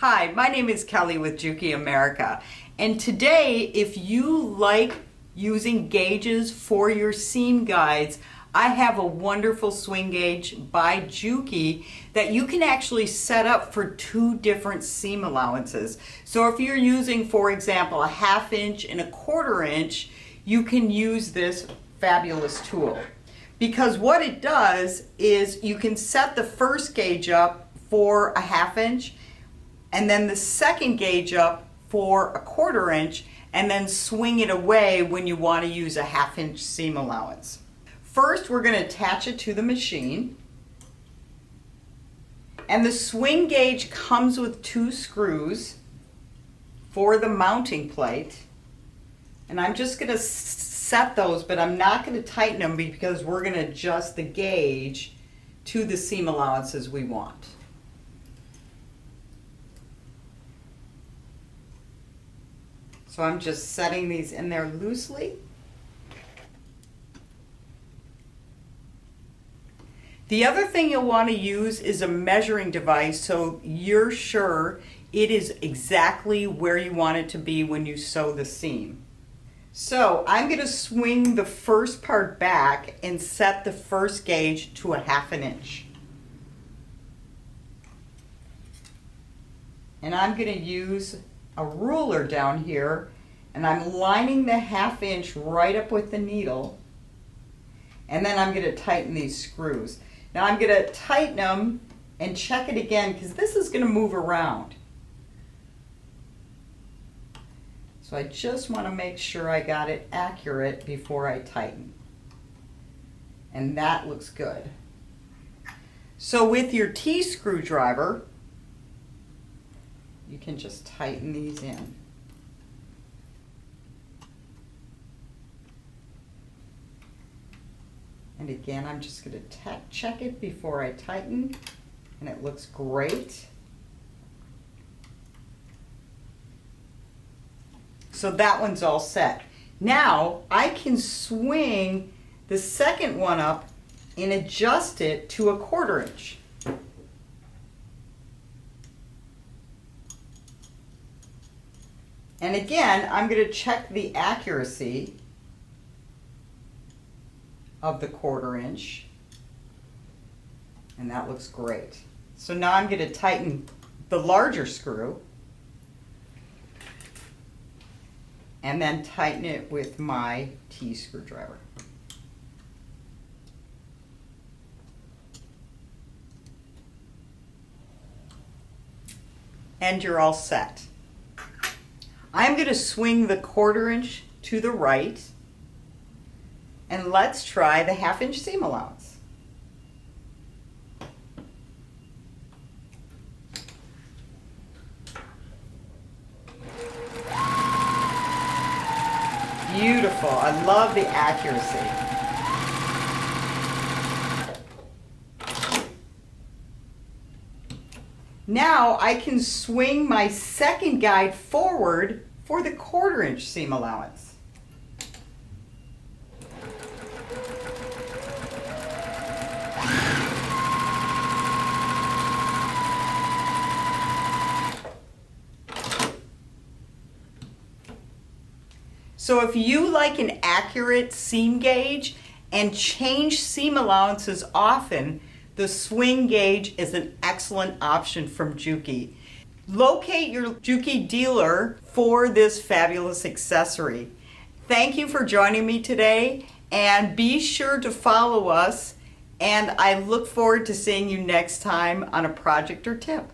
Hi, my name is Kelly with JUKI America, and today if you like using gauges for your seam guides, I have a wonderful swing gauge by JUKI that you can actually set up for two different seam allowances. So if you're using, for example, a 1/2 inch and a 1/4 inch, you can use this fabulous tool. Because what it does is you can set the first gauge up for a 1/2 inch and then the second gauge up for a 1/4 inch, and then swing it away when you want to use a 1/2 inch seam allowance. First, we're going to attach it to the machine. And the swing gauge comes with 2 screws for the mounting plate. And I'm just going to set those, but I'm not going to tighten them because we're going to adjust the gauge to the seam allowances we want. So I'm just setting these in there loosely. The other thing you'll want to use is a measuring device so you're sure it is exactly where you want it to be when you sew the seam. So I'm going to swing the first part back and set the first gauge to a 1/2 inch. And I'm going to use a ruler down here, and I'm lining the 1/2 inch right up with the needle, and then I'm going to tighten these screws. Now I'm going to tighten them and check it again because this is going to move around. So I just want to make sure I got it accurate before I tighten. And that looks good. So with your T screwdriver, you can just tighten these in. And again, I'm just going to check it before I tighten, and it looks great. So that one's all set. Now I can swing the second one up and adjust it to a 1/4 inch. And again, I'm going to check the accuracy of the 1/4 inch, and that looks great. So now I'm going to tighten the larger screw and then tighten it with my T screwdriver. And you're all set. I'm going to swing the 1/4 inch to the right, and let's try the 1/2 inch seam allowance. Beautiful. I love the accuracy. Now I can swing my second guide forward for the 1/4 inch seam allowance. So if you like an accurate seam gauge and change seam allowances often, the swing gauge is an excellent option from JUKI. Locate your JUKI dealer for this fabulous accessory. Thank you for joining me today, and be sure to follow us, and I look forward to seeing you next time on a project or tip.